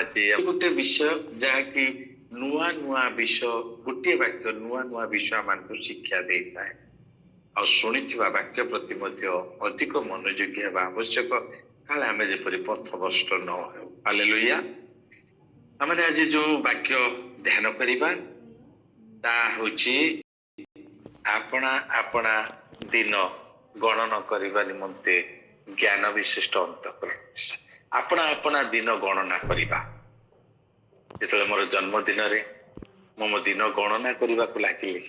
ଆଜି ଗୋଟେ ବିଷୟ ଯାହାକି ନୂଆ ନୂଆ ବିଷୟ, ଗୋଟିଏ ବାକ୍ୟ ନୂଆ ନୂଆ ବିଷୟ ଆମକୁ ଶିକ୍ଷା ଦେଇଥାଏ। ଆଉ ଶୁଣିଥିବା ବାକ୍ୟ ପ୍ରତି ମଧ୍ୟ ଅଧିକ ମନୋଯୋଗୀ ହେବା ଆବଶ୍ୟକ, କାଳେ ଆମେ ଯେପରି ପଥଭ୍ରଷ୍ଟ ନ ହେଉ। ହାଲେଲୁୟା। ଆମେ ଆଜି ଯୋଉ ବାକ୍ୟ ଧ୍ୟାନ କରିବା ତାହା ହେଉଛି ଆପଣା ଆପଣା ଦିନ ଗଣନ କରିବା ନିମନ୍ତେ ଜ୍ଞାନ ବିଶିଷ୍ଟ ଅନ୍ତଃକରଣ। ଆପଣା ଆପଣା ଦିନ ଗଣନା କରିବା। ଯେତେବେଳେ ମୋର ଜନ୍ମଦିନରେ ମୁଁ ମୋ ଦିନ ଗଣନା କରିବାକୁ ଲାଗିଲି,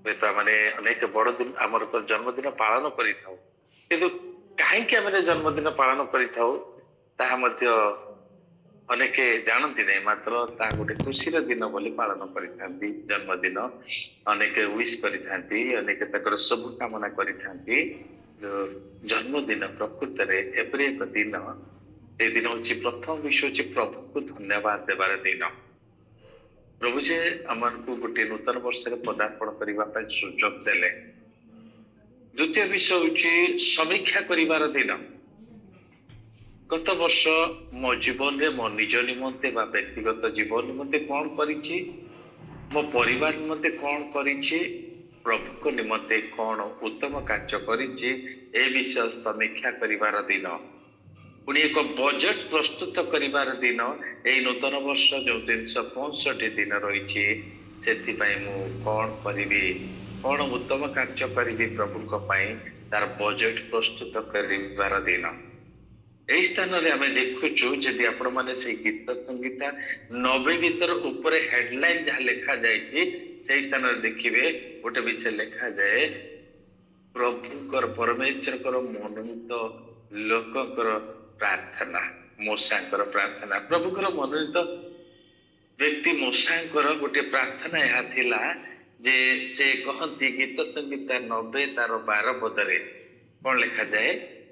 ହୁଏତ ଆମେ ଅନେକ ବଡ଼ ଦିନ ଆମର ଜନ୍ମଦିନ ପାଳନ କରିଥାଉ, କିନ୍ତୁ କାହିଁକି ଆମେ ଜନ୍ମଦିନ ପାଳନ କରିଥାଉ ତାହା ମଧ୍ୟ ଅନେକ ଜାଣନ୍ତି ନାହିଁ। ମାତ୍ର ତାହା ଗୋଟେ ଖୁସିର ଦିନ ବୋଲି ପାଳନ କରିଥାନ୍ତି। ଜନ୍ମଦିନ ଅନେକ ୱିଶ କରିଥାନ୍ତି, ଅନେକ ତାଙ୍କର ସବୁ କାମନା କରିଥାନ୍ତି। ଜନ୍ମଦିନ ପ୍ରକୃତରେ ଏପରି ଏକ ଦିନ, ସେ ଦିନ ହଉଛି ପ୍ରଥମ ବିଷୟ ହଉଛି ପ୍ରଭୁଙ୍କୁ ଧନ୍ୟବାଦ ଦେବାର ଦିନ। ପ୍ରଭୁ ଯେ ଆମକୁ ଗୋଟିଏ ନୂତନ ବର୍ଷରେ ପଦାର୍ପଣ କରିବା ପାଇଁ ସୁଯୋଗ ଦେଲେ। ଦ୍ୱିତୀୟ ବିଷୟ ହଉଛି ସମୀକ୍ଷା କରିବାର ଦିନ। ଗତ ବର୍ଷ ମୋ ଜୀବନରେ ମୋ ନିଜ ନିମନ୍ତେ ବା ବ୍ୟକ୍ତିଗତ ଜୀବନ ନିମନ୍ତେ କଣ କରିଛି, ମୋ ପରିବାର ନିମନ୍ତେ କଣ କରିଛି, ପ୍ରଭୁଙ୍କ ନିମନ୍ତେ କଣ ଉତ୍ତମ କାର୍ଯ୍ୟ କରିଛି, ଏ ବିଷୟ ସମୀକ୍ଷା କରିବାର ଦିନ। ପୁଣି ଏକ ବଜେଟ ପ୍ରସ୍ତୁତ କରିବାର ଦିନ। ଏଇ ନୂତନ ବର୍ଷ ଯୋଉ 365 ଦିନ ରହିଛି, ସେଥିପାଇଁ ମୁଁ କଣ କରିବି, କଣ ଉତ୍ତମ କାର୍ଯ୍ୟ କରିବି ପ୍ରଭୁଙ୍କ ପାଇଁ, ତାର ବଜେଟ ପ୍ରସ୍ତୁତ କରିବାର ଦିନ। এই ସ୍ଥାନରେ ଆମେ ଦେଖୁଛୁ, ଯଦି ଆପଣମାନେ ସେଇ ଗୀତ ସଂଗୀତା 90 ଗୀତର ଉପରେ ହେଡଲାଇନ ଯାହା ଲେଖାଯାଇଛି, ସେଇ ସ୍ଥାନରେ ଦେଖିବେ ଗୋଟେ ବିଷୟ ଲେଖାଯାଏ, ପ୍ରଭୁଙ୍କର ପରମେଶ୍ୱରଙ୍କର ମନୋନୀତ ଲୋକଙ୍କର ପ୍ରାର୍ଥନା। ମୂଷାଙ୍କର ପ୍ରାର୍ଥନା, ପ୍ରଭୁଙ୍କର ମନୋନୀତ ବ୍ୟକ୍ତି ମୂଷାଙ୍କର ଗୋଟେ ପ୍ରାର୍ଥନା ଏହା ଥିଲା ଯେ ସେ କହନ୍ତି ଗୀତ ସଂଗୀତା 90 ତାର 12 ପଦରେ କଣ ଲେଖାଯାଏ,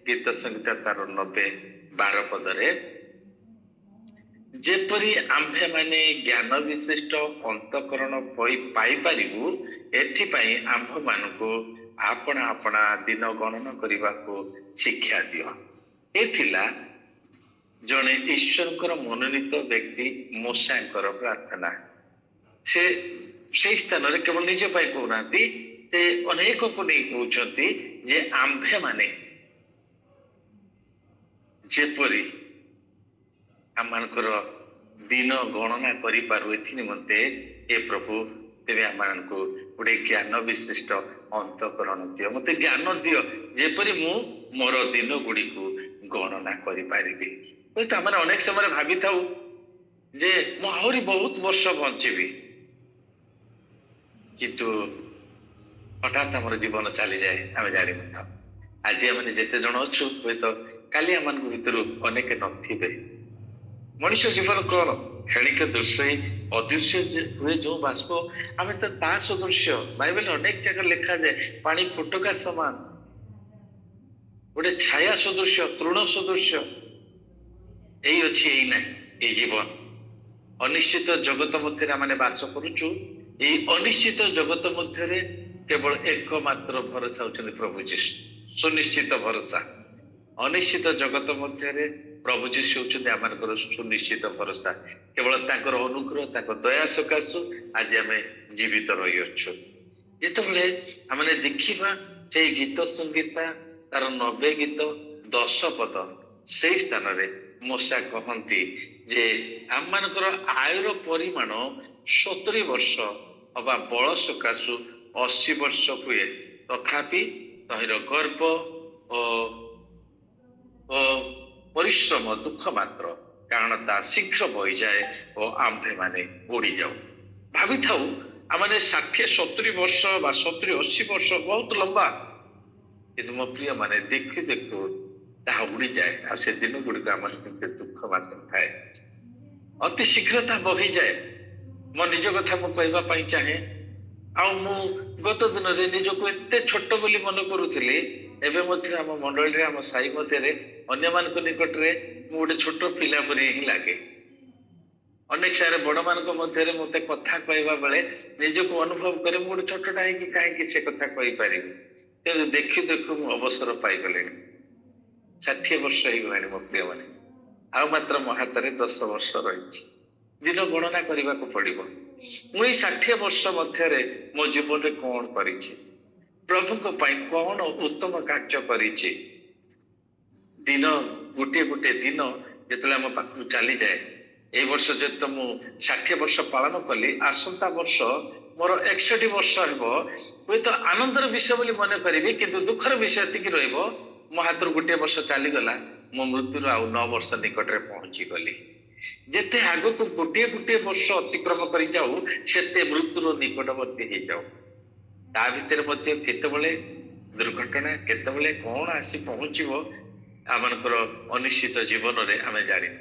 ଗୀତ ସଂଗୀତା ତାର 90 12 ପଦରେ, ଯେପରି ଆମ୍ଭେମାନେ ଜ୍ଞାନ ବିଶିଷ୍ଟ ଅନ୍ତଃକରଣ ପାଇପାରିବୁ, ଏଥିପାଇଁ ଆମ୍ଭମାନଙ୍କୁ ଆପଣା ଆପଣା ଦିନ ଗଣନ କରିବାକୁ ଶିକ୍ଷା ଦିଅ। ଏ ଥିଲା ଜଣେ ଈଶ୍ୱରଙ୍କର ମନୋନୀତ ବ୍ୟକ୍ତି ମୂଷାଙ୍କର ପ୍ରାର୍ଥନା। ସେ ସେଇ ସ୍ଥାନରେ କେବଳ ନିଜ ପାଇଁ କହୁନାହାନ୍ତି, ସେ ଅନେକଙ୍କୁ ନେଇ କହୁଛନ୍ତି ଯେ ଆମ୍ଭେମାନେ ଯେପରି ଆମମାନଙ୍କର ଦିନ ଗଣନା କରିପାରୁ, ଏଥି ନିମନ୍ତେ ଏ ପ୍ରଭୁ ତେବେ ଆମମାନଙ୍କୁ ଗୋଟେ ଜ୍ଞାନ ବିଶିଷ୍ଟ ଅନ୍ତଃକରଣ ଦିଅ, ମତେ ଜ୍ଞାନ ଦିଅ, ଯେପରି ମୁଁ ମୋର ଦିନ ଗୁଡ଼ିକୁ ଗଣନା କରିପାରିବି। ଆମେ ଅନେକ ସମୟରେ ଭାବିଥାଉ ଯେ ମୁଁ ଆହୁରି ବହୁତ ବର୍ଷ ବଞ୍ଚିବି, କିନ୍ତୁ ହଠାତ୍ ଆମର ଜୀବନ ଚାଲିଯାଏ, ଆମେ ଜାଣିନଥାଉ। ଆଜି ଆମେ ଯେତେ ଜଣ ଅଛୁ, ହୁଏତ କାଲି ଆମମାନଙ୍କ ଭିତରୁ ଅନେକ ନଥିବେ। ମଣିଷ ଜୀବନ କଣ କ୍ଷଣିକ ଦୃଶ୍ୟ, ଅଦୃଶ୍ୟ ହୁଏ ଯୋଉ ବାଷ୍ପ, ଆମେ ତ ତା ସଦୃଶ୍ୟ। ବାଇବେଲ ଅନେକ ଜାଗାରେ ଲେଖାଯାଏ ପାଣି ଫୋଟକା ସମାନ, ଗୋଟେ ଛାୟା ସଦୃଶ୍ୟ, ତୃଣ ସଦୃଶ୍ୟ। ଏଇ ଅଛି, ଏଇ ନାହିଁ ଏଇ ଜୀବନ। ଅନିଶ୍ଚିତ ଜଗତ ମଧ୍ୟରେ ଆମେ ବାସ କରୁଛୁ। ଏଇ ଅନିଶ୍ଚିତ ଜଗତ ମଧ୍ୟରେ କେବଳ ଏକମାତ୍ର ଭରସା ହଉଛନ୍ତି ପ୍ରଭୁ ଯୀଶୁ, ସୁନିଶ୍ଚିତ ଭରସା। ଅନିଶ୍ଚିତ ଜଗତ ମଧ୍ୟରେ ପ୍ରଭୁ ଯୀଶୁ ହଉଛନ୍ତି ଆମମାନଙ୍କର ସୁନିଶ୍ଚିତ ଭରସା। କେବଳ ତାଙ୍କର ଅନୁଗ୍ରହ, ତାଙ୍କ ଦୟା ସକାଶୁ ଆଜି ଆମେ ଜୀବିତ ରହିଅଛୁ। ଯେତେବେଳେ ଆମେ ଦେଖିବା ସେଇ ଗୀତ ସଂଗୀତା ତାର 90 ଗୀତ 10 ପଦ, ସେଇ ସ୍ଥାନରେ ମୂଷା କହନ୍ତି ଯେ ଆମମାନଙ୍କର ଆୟୁର ପରିମାଣ 70 ବର୍ଷ ଅବା ବଳ ସକାଶୁ 80 ବର୍ଷ ହୁଏ, ତଥାପି ତହିଁର ଗର୍ବ ଓ ପରିଶ୍ରମ ଦୁଃଖ ମାତ୍ର, କାରଣ ତା ଶୀଘ୍ର ବହିଯାଏ ଓ ଆମ୍ଭେମାନେ ଉଡ଼ିଯାଉ। ଭାବିଥାଉ ଆମେ 60-70 ବର୍ଷ ବା 70-80 ବର୍ଷ ବହୁତ ଲମ୍ବା, କିନ୍ତୁ ମୋ ପ୍ରିୟ ମାନେ ଦେଖୁ ଦେଖୁ ତାହା ଉଡ଼ିଯାଏ। ଆଉ ସେ ଦିନ ଗୁଡ଼ିକ ଆମର କେତେ ଦୁଃଖ ମାତ୍ର ଥାଏ, ଅତି ଶୀଘ୍ର ତାହା ବହିଯାଏ। ମୋ ନିଜ କଥା ମୁଁ କହିବା ପାଇଁ ଚାହେଁ। ଆଉ ମୁଁ ଗତ ଦିନରେ ନିଜକୁ ଏତେ ଛୋଟ ବୋଲି ମନେ କରୁଥିଲି, ଏବେ ମଧ୍ୟ ଆମ ମଣ୍ଡଳୀରେ, ଆମ ସାହି ମଧ୍ୟରେ, ଅନ୍ୟମାନଙ୍କ ନିକଟରେ ମୁଁ ଗୋଟେ ଛୋଟ ପିଲା ପରି ହିଁ ଲାଗେ। ଅନେକ ସାରା ବଡ଼ମାନଙ୍କ ମଧ୍ୟରେ ମୋତେ କଥା କହିବା ବେଳେ ନିଜକୁ ଅନୁଭବ କରେ ମୁଁ ଗୋଟେ ଛୋଟଟା ହେଇକି କାହିଁକି ସେ କଥା କହିପାରିବି। କିନ୍ତୁ ଦେଖୁ ଦେଖୁ ମୁଁ ଅବସର ପାଇଗଲିଣି, 60 ବର୍ଷ ହେଇଗଲାଣି ମୋ ପ୍ରିୟମାନେ। ଆଉ ମାତ୍ର ମୋ ହାତରେ 10 ବର୍ଷ ରହିଛି। ଦିନ ଗଣନା କରିବାକୁ ପଡିବ। ମୁଁ ଏଇ 60 ବର୍ଷ ମଧ୍ୟରେ ମୋ ଜୀବନରେ କଣ କରିଛି, ପ୍ରଭୁଙ୍କ ପାଇଁ କଣ ଉତ୍ତମ କାର୍ଯ୍ୟ କରିଛି। ଦିନ ଗୋଟିଏ ଗୋଟିଏ ଦିନ ଯେତେବେଳେ ଆମ ପାଖରୁ ଚାଲିଯାଏ, এই ବର୍ଷ ଯେହେତୁ ମୁଁ 60 ବର୍ଷ ପାଳନ କଲି, ଆସନ୍ତା ବର୍ଷ ମୋର 61 ବର୍ଷ ହେବ। ହୁଏତ ଆନନ୍ଦର ବିଷୟ ବୋଲି ମନେ କରିବି, କିନ୍ତୁ ଦୁଃଖର ବିଷୟ ଏତିକି ରହିବ, ମୋ ହାତରୁ ଗୋଟିଏ ବର୍ଷ ଚାଲିଗଲା, ମୋ ମୃତ୍ୟୁର ଆଉ 9 ବର୍ଷ ନିକଟରେ ପହଞ୍ଚି ଗଲି। ଯେତେ ଆଗକୁ ଗୋଟିଏ ଗୋଟିଏ ବର୍ଷ ଅତିକ୍ରମ କରି ଯାଉ, ସେତେ ମୃତ୍ୟୁର ନିକଟବର୍ତ୍ତୀ ହେଇଯାଉ। ତା ଭିତରେ ମଧ୍ୟ କେତେବେଳେ ଦୁର୍ଘଟଣା, କେତେବେଳେ କଣ ଆସି ପହଞ୍ଚିବ ଆମମାନଙ୍କର ଅନିଶ୍ଚିତ ଜୀବନରେ ଆମେ ଜାଣିନୁ।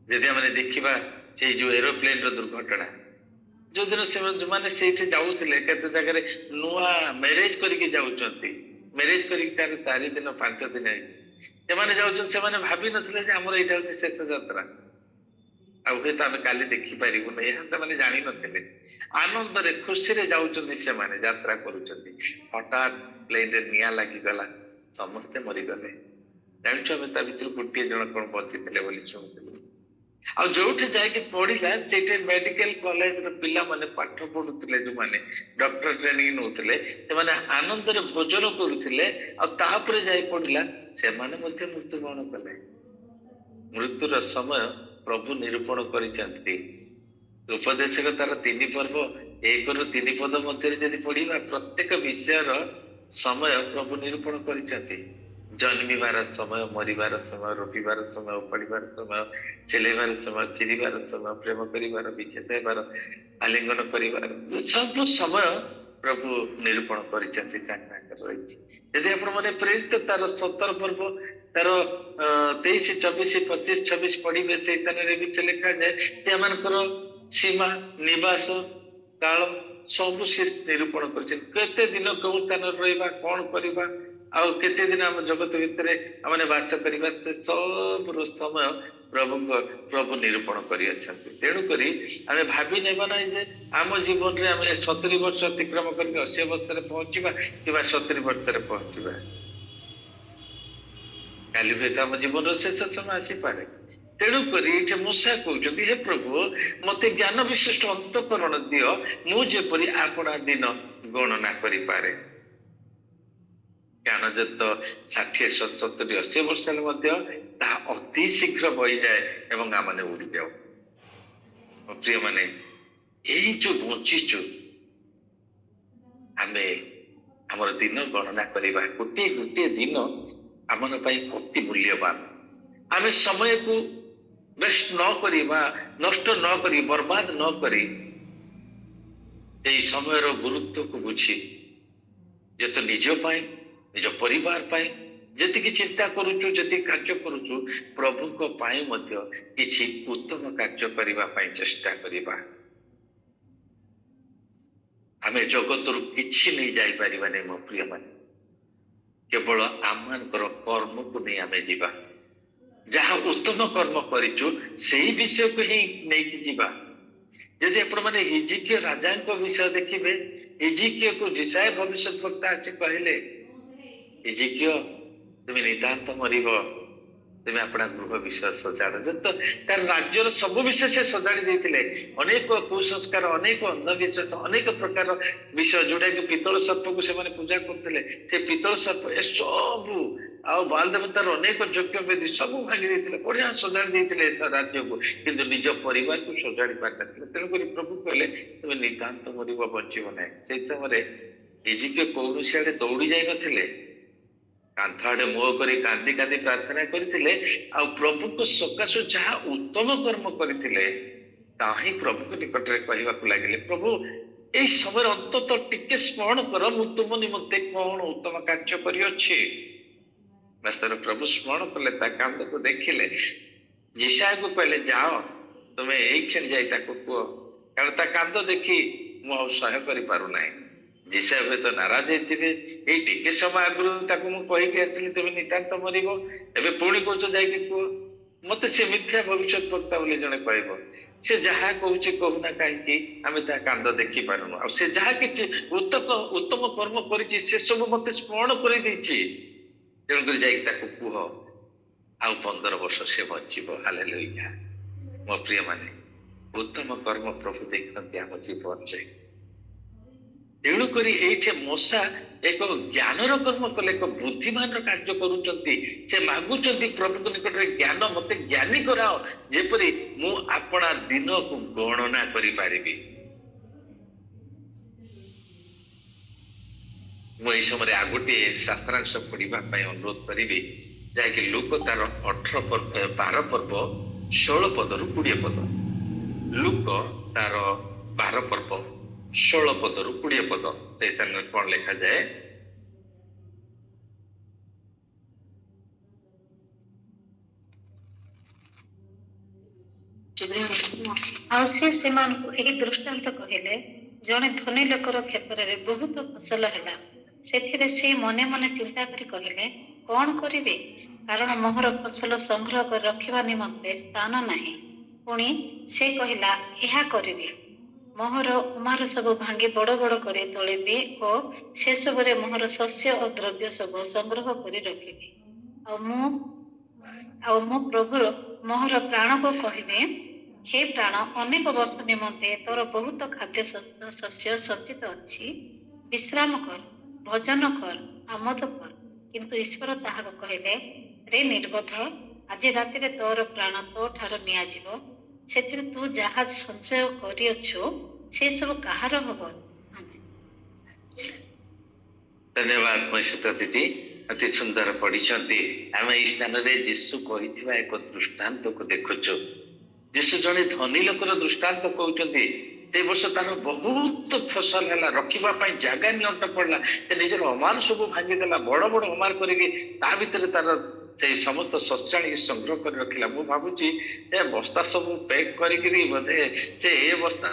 ଯଦି ଆମେ ଦେଖିବା ସେଇ ଯୋଉ ଏରୋପ୍ଲେନ ର ଦୁର୍ଘଟଣା, ଯୋଉଦିନ ସେମାନେ ସେଇଠି ଯାଉଥିଲେ, କେତେ ଜାଗାରେ ନୂଆ ମ୍ୟାରେଜ କରିକି ଯାଉଛନ୍ତି, ମ୍ୟାରେଜ କରିକି ତାର 4 ଦିନ 5 ଦିନ ହେଇଛି ସେମାନେ ଯାଉଛନ୍ତି, ସେମାନେ ଭାବି ନଥିଲେ ଯେ ଆମର ଏଇଟା ହଉଛି ଶେଷ ଯାତ୍ରା, ଆଉ ହୁଏତ ଆମେ କାଲି ଦେଖିପାରିବୁନି, ଏହା ସେମାନେ ଜାଣିନଥିଲେ। ଆନନ୍ଦରେ ଖୁସିରେ ଯାଉଛନ୍ତି, ସେମାନେ ଯାତ୍ରା କରୁଛନ୍ତି, ହଠାତ୍ ପ୍ଲେନରେ ନିଆଁ ଲାଗିଗଲା, ସମସ୍ତେ ମରିଗଲେ। ଜାଣିଛୁ, ଆମେ ତା ଭିତରୁ ଗୋଟିଏ ଜଣ କଣ ବଞ୍ଚିଥିଲେ ବୋଲି ଶୁଣୁଥିଲୁ। ଆଉ ଯୋଉଠି ଯାଇକି ପଢିଲା, ସେଇଠି ମେଡିକାଲ କଲେଜର ପିଲାମାନେ ପାଠ ପଢୁଥିଲେ, ଯୋଉମାନେ ଡକ୍ଟର ଟ୍ରେନିଂ ନଉଥିଲେ, ସେମାନେ ଆନନ୍ଦରେ ଭୋଜନ କରୁଥିଲେ, ଆଉ ତାପରେ ଯାଇ ପଢିଲା, ସେମାନେ ମଧ୍ୟ ମୃତ୍ୟୁବରଣ କଲେ। ମୃତ୍ୟୁର ସମୟ ପ୍ରଭୁ ନିରୂପଣ କରିଛନ୍ତି। ଉପଦେଶକ ତାର 3 ପର୍ବ 1ରୁ 3 ପଦ ମଧ୍ୟରେ ଯଦି ପଢିବା, ପ୍ରତ୍ୟେକ ବିଷୟର ସମୟ ପ୍ରଭୁ ନିରୂପଣ କରିଛନ୍ତି। ଜନ୍ମିବାର ସମୟ, ମରିବାର ସମୟ, ରୋପିବାର ସମୟ, ଉପାଡ଼ିବାର ସମୟ, ଚେଲେଇବାର ସମୟ, ଚିରିବାର ସମୟ, ପ୍ରେମ କରିବାର, ବିଚ୍ଛେଦ ହେବାର, ଆଲିଙ୍ଗନ କରିବାର, ସବୁ ସମୟ ପ୍ରଭୁ ନିରୂପଣ କରିଛନ୍ତି, ତାଙ୍କର ରହିଛି। ଯଦି ଆପଣ ମାନେ ପ୍ରେରିତ ତାର 17 ପର୍ବ ତାର 23, 24, 25, 26 ପଢିବେ, ସେଇ ସ୍ଥାନରେ ବି ଲେଖାଯାଏ ଯେ ଏମାନଙ୍କର ସୀମା, ନିବାସ, କାଳ ସବୁ ସେ ନିରୂପଣ କରିଛନ୍ତି। କେତେ ଦିନ କେଉଁ ସ୍ଥାନରେ ରହିବା, କଣ କରିବା, ଆଉ କେତେ ଦିନ ଆମ ଜଗତ ଭିତରେ ଆମେ ବାସ କରିବା, ସେ ସବୁର ସମୟ ପ୍ରଭୁ ନିରୂପଣ କରିଅଛନ୍ତି। ତେଣୁକରି ଆମେ ଭାବି ନେବା ନାହିଁ ଯେ ଆମ ଜୀବନରେ ଆମେ 70 ବର୍ଷ ଅତିକ୍ରମ କରିକି 80 ବର୍ଷରେ ପହଞ୍ଚିବା କିମ୍ବା 70 ବର୍ଷରେ ପହଞ୍ଚିବା। କାଲି ହୁଏତ ଆମ ଜୀବନର ଶେଷ ସମୟ ଆସିପାରେ। ତେଣୁକରି ଏଠି ମୂଷା କହୁଛନ୍ତି, ହେ ପ୍ରଭୁ, ମତେ ଜ୍ଞାନ ବିଶିଷ୍ଟ ଅନ୍ତଃକରଣ ଦିଅ, ମୁଁ ଯେପରି ଆପଣା ଦିନ ଗଣନା କରିପାରେ। ଜ୍ଞାନ ଯେତ 60, 70, 80 ବର୍ଷ ହେଲେ ମଧ୍ୟ ତାହା ଅତି ଶୀଘ୍ର ବହିଯାଏ ଏବଂ ଆମେ ଉଡ଼ିଯାଉ। ପ୍ରିୟ ମାନେ, ଏଇ ଯୋଉ ବଞ୍ଚିଛୁ, ଆମେ ଆମର ଦିନ ଗଣନା କରିବା। ଗୋଟିଏ ଗୋଟିଏ ଦିନ ଆମ ପାଇଁ ଅତି ମୂଲ୍ୟବାନ। ଆମେ ସମୟକୁ ବେଷ୍ଟ ନ କରିବା, ନଷ୍ଟ ନ କରି, ବର୍ବାଦ ନ କରି, ଏଇ ସମୟର ଗୁରୁତ୍ୱକୁ ବୁଝି ଯେତେ ନିଜ ପାଇଁ, ନିଜ ପରିବାର ପାଇଁ ଯେତିକି ଚିନ୍ତା କରୁଛୁ, ଯେତିକି କାର୍ଯ୍ୟ କରୁଛୁ, ପ୍ରଭୁଙ୍କ ପାଇଁ ମଧ୍ୟ କିଛି ଉତ୍ତମ କାର୍ଯ୍ୟ କରିବା ପାଇଁ ଚେଷ୍ଟା କରିବା। ଆମେ ଜଗତରୁ କିଛି ନେଇ ଯାଇପାରିବାନି ମୋ ପ୍ରିୟ ମାନେ, କେବଳ ଆମମାନଙ୍କର କର୍ମକୁ ନେଇ ଆମେ ଯିବା। ଯାହା ଉତ୍ତମ କର୍ମ କରିଛୁ ସେଇ ବିଷୟକୁ ହିଁ ନେଇକି ଯିବା। ଯଦି ଆପଣ ମାନେ ହିଜିକିୟ ରାଜାଙ୍କ ବିଷୟ ଦେଖିବେ, ହିଜିକିୟକୁ ଯିଶାୟା ଭବିଷ୍ୟତ ବକ୍ତା ଆସି କହିଲେ, ହିଜିକିୟ, তুমি ନିତାନ୍ତ ମରିବ, তুমি ଆପଣା ଗୃହ ବିଷୟ ସଜାଡ। ତ ତାର ରାଜ୍ୟର ସବୁ ବିଷୟ ସେ ସଜାଡି ଦେଇଥିଲେ। ଅନେକ କୁସଂସ୍କାର, ଅନେକ ଅନ୍ଧବିଶ୍ୱାସ, ଅନେକ ପ୍ରକାର ବିଷୟ, ଯୋଉଟାକି ପିତ୍ତଳ ସର୍ପକୁ ସେମାନେ ପୂଜା କରୁଥିଲେ, ସେ ପିତ୍ତଳ ସର୍ପ ଏସବୁ ଆଉ ବାଲ ଦେବତାର ଅନେକ ଯଜ୍ଞ ବେଦୀ ସବୁ ଭାଙ୍ଗି ଦେଇଥିଲେ, ବଢିଆ ସଜାଡି ଦେଇଥିଲେ ରାଜ୍ୟକୁ, କିନ୍ତୁ ନିଜ ପରିବାରକୁ ସଜାଡି ପାରିନଥିଲେ। ତେଣୁକରି ପ୍ରଭୁ କହିଲେ, ତୁମେ ନିତାନ୍ତ ମରିବ, ବଞ୍ଚିବ ନାହିଁ। ସେଇ ସମୟରେ ହିଜିକିୟ କୌଣସି ଆଡେ ଦୌଡି ଯାଇ ନଥିଲେ, କାନ୍ଥ ଆଡେ ମୁହଁ କରି କାନ୍ଦି କାନ୍ଦି ପ୍ରାର୍ଥନା କରିଥିଲେ, ଆଉ ପ୍ରଭୁଙ୍କ ସକାଶୁ ଯାହା ଉତ୍ତମ କର୍ମ କରିଥିଲେ ତାହା ହିଁ ପ୍ରଭୁଙ୍କ ନିକଟରେ କହିବାକୁ ଲାଗିଲେ, ପ୍ରଭୁ ଏଇ ସମୟରେ ଅନ୍ତତଃ ଟିକେ ସ୍ମରଣ କର, ମୁଁ ତୁମ ନିମନ୍ତେ କଣ ଉତ୍ତମ କାର୍ଯ୍ୟ କରିଅଛି। ବାସ୍ତବରେ ପ୍ରଭୁ ସ୍ମରଣ କଲେ, ତା କାନ୍ଦକୁ ଦେଖିଲେ, ଯିଶାୟାକୁ କହିଲେ, ଯାଅ ତୁମେ ଏଇ କ୍ଷଣି ଯାଇ ତାକୁ କୁହ, କାରଣ ତା କାନ୍ଦ ଦେଖି ମୁଁ ଆଉ ସହ୍ୟ କରିପାରୁନାହିଁ। ଯିଶାୟା ହୁଏତ ନାରାଜ ହେଇଥିବେ, ଏଇ ଟିକେ ସମୟ ଆଗରୁ ତାକୁ ମୁଁ କହିକି ଆସିଲି ତୁମେ ନିତାନ୍ତ ମରିବ, ଏବେ ପୁଣି କହୁଛ ଯାଇକି କୁହ। ମତେ ସେ ମିଥ୍ୟା ଭବିଷ୍ୟତ ବକ୍ତା ବୋଲି ଜଣେ କହିବ। ସେ ଯାହା କହୁଛି କହୁନା କାହିଁକି, ଆମେ ତା କାନ୍ଦ ଦେଖି ପାରୁନୁ। ଆଉ ସେ ଯାହା କିଛି ଉତ୍ତମ କର୍ମ କରିଛି, ସେ ସବୁ ମତେ ସ୍ମରଣ କରିଦେଇଛି। ତେଣୁକରି ଯାଇକି ତାକୁ କୁହ, ଆଉ 15 ବର୍ଷ ସେ ବଞ୍ଚିବ। ହାଲେଲୁୟା। ମୋ ପ୍ରିୟ ମାନେ, ଉତ୍ତମ କର୍ମ ପ୍ରଭୁ ଦେଖିଛନ୍ତି ଆମ ଜୀବନରେ। ତେଣୁକରି ଏଇଠି ମୂଷା ଏକ ଜ୍ଞାନର କର୍ମ କଲେ, ଏକ ବୁଦ୍ଧିମାନର କାର୍ଯ୍ୟ କରୁଛନ୍ତି। ସେ ମାଗୁଛନ୍ତି ପ୍ରଭୁଙ୍କ ନିକଟରେ ଜ୍ଞାନ, ମତେ ଜ୍ଞାନୀ କରାଅ, ଯେପରି ମୁଁ ଆପଣା ଦିନକୁ ଗଣନା କରିପାରିବି। ମୁଁ ଏଇ ସମୟରେ ଆଉ ଗୋଟିଏ ଶାସ୍ତ୍ରାଂଶ ପଢିବା ପାଇଁ ଅନୁରୋଧ କରିବି, ଯାହାକି ଲୁକ ତାର 12 ପର୍ବ 16 ପଦରୁ 20 ପଦ। ଲୁକ ତାର 12 ପର୍ବ 16 ପଦରୁ 20 ପଦ। ଚୈତନ୍ୟ କଣ ଲେଖାଯାଏ? ଆଉ ସେ ସେମାନଙ୍କୁ ଏହି ଦୃଷ୍ଟାନ୍ତ କହିଲେ, ଜଣେ ଧନୀ ଲୋକର କ୍ଷେତ୍ରରେ ବହୁତ ଫସଲ ହେଲା। ସେଥିରେ ସେ ମନେ ମନେ ଚିନ୍ତା କରି କହିଲେ, କଣ କରିବି, କାରଣ ମୋହର ଫସଲ ସଂଗ୍ରହ କରି ରଖିବା ନିମନ୍ତେ ସ୍ଥାନ ନାହିଁ। ପୁଣି ସେ କହିଲା, ଏହା କରିବି, ମୋହର ଉମାର ସବୁ ଭାଙ୍ଗି ବଡ ବଡ କରି ତୋଳିବି ଓ ସେସବୁରେ ମୋହର ଶସ୍ୟ ଓ ଦ୍ରବ୍ୟ ସବୁ ସଂଗ୍ରହ କରି ରଖିବି। ଆଉ ମୁଁ ପ୍ରଭୁର ମୋହର ପ୍ରାଣକୁ କହିବି, ହେ ପ୍ରାଣ, ଅନେକ ବର୍ଷ ନିମନ୍ତେ ତୋର ବହୁତ ଖାଦ୍ୟ ଶସ୍ୟ ସଞ୍ଚିତ ଅଛି, ବିଶ୍ରାମ କର, ଭୋଜନ କର, ଆମୋଦ କର। କିନ୍ତୁ ଈଶ୍ୱର ତାହାକୁ କହିଲେ, ରେ ନିର୍ବୋଧ, ଆଜି ରାତିରେ ତୋର ପ୍ରାଣ ତୋ ଠାରୁ ନିଆଯିବ। ସେଥିରେ ତୁ ଯାହା ସଞ୍ଚୟ କରିଅଛୁ ସେ ସବୁ କାହାର ହବ? ଧନ୍ୟବାଦ ମୈଶିତା ଦିଦି, ଅତି ସୁନ୍ଦର ପଢିଛନ୍ତି। ଆମେ ଏଇ ସ୍ଥାନରେ ଯୀଶୁ କହିଥିବା ଏକ ଦୃଷ୍ଟାନ୍ତକୁ ଦେଖୁଛୁ। ଯୀଶୁ ଜଣେ ଧନୀ ଲୋକର ଦୃଷ୍ଟାନ୍ତ କହୁଛନ୍ତି। ସେ ବର୍ଷ ତାର ବହୁତ ଫସଲ ହେଲା, ରଖିବା ପାଇଁ ଜାଗା ନିଅଣ୍ଟ ପଡିଲା। ସେ ନିଜର ଅମାର ସବୁ ଭାଙ୍ଗିଦେଲା, ବଡ ବଡ ଅମାର କରିକି ତା ଭିତରେ ତାର ସେଇ ସମସ୍ତ ଶସ୍ୟ ଆଣିକି ସଂଗ୍ରହ କରି ରଖିଲା। ମୁଁ ଭାବୁଛି ଏ ବସ୍ତା ସବୁ ପ୍ୟାକ୍ କରିକିରି ବୋଧେ ସେ ଏ ବସ୍ତା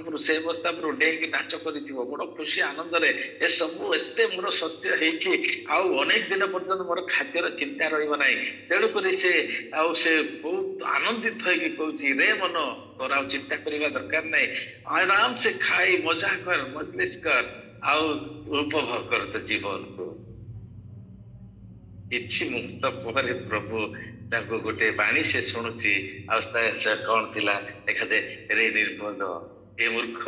ଉପରୁ ସେ ବସ୍ତା ଉପରୁ ଡେଇଁକି ନାଚ କରିଥିବ, ବଡ ଖୁସି ଆନନ୍ଦରେ। ଏସବୁ ଏତେ ମୋର ଶସ୍ୟ ହେଇଛି, ଆଉ ଅନେକ ଦିନ ପର୍ଯ୍ୟନ୍ତ ମୋର ଖାଦ୍ୟର ଚିନ୍ତା ରହିବ ନାହିଁ। ତେଣୁକରି ସେ ବହୁତ ଆନନ୍ଦିତ ହେଇକି କହୁଛି, ରେ ମନ, ତୋର ଆଉ ଚିନ୍ତା କରିବା ଦରକାର ନାହିଁ, ଆରାମ ସେ ଖାଇ ମଜା କର, ମଜଲିସ କର, ଆଉ ଉପଭୋଗ କର ତ ଜୀବନକୁ। କିଛି ମୁହୂର୍ତ୍ତ ପରେ ପ୍ରଭୁ ତାଙ୍କୁ ଗୋଟେ ବାଣୀ ସେ ଶୁଣୁଛି। ଆଉ ସେ କଣ ଥିଲା ଦେଖାଯାଏ, ରେ ନିର୍ବୋଧ, ଏ ମୂର୍ଖ,